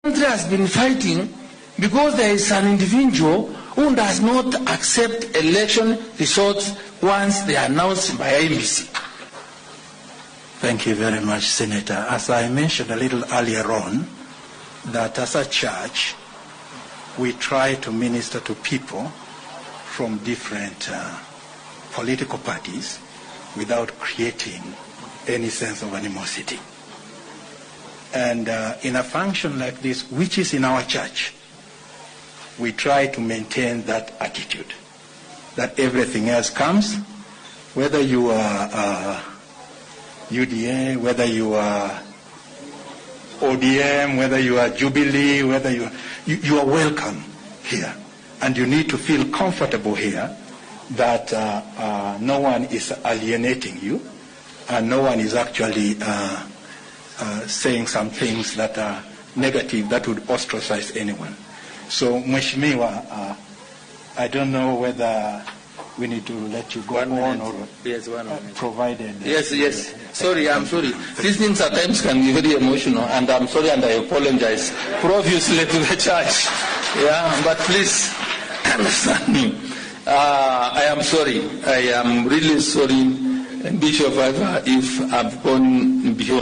country has been fighting because there is an individual who does not accept election results once they are announced by IEBC. Thank you very much, Senator. As I mentioned a little earlier on, that as a church, we try to minister to people from different political parties without creating any sense of animosity. And in a function like this, which is in our church, we try to maintain that attitude, that everything else comes, whether you are UDA, whether you are ODM, whether you are Jubilee, whether you are welcome here. And you need to feel comfortable here that no one is alienating you, and no one is actually saying some things that are negative that would ostracize anyone. So, Mheshimiwa, I don't know whether we need to let you go on or yes, 1 minute. Provided. Yes. Sorry, I'm sorry. These things at times can be very emotional, and I'm sorry and I apologize profusely to the church. Yeah, but please understand me. I am sorry. I am really sorry, Bishop, if I've gone beyond.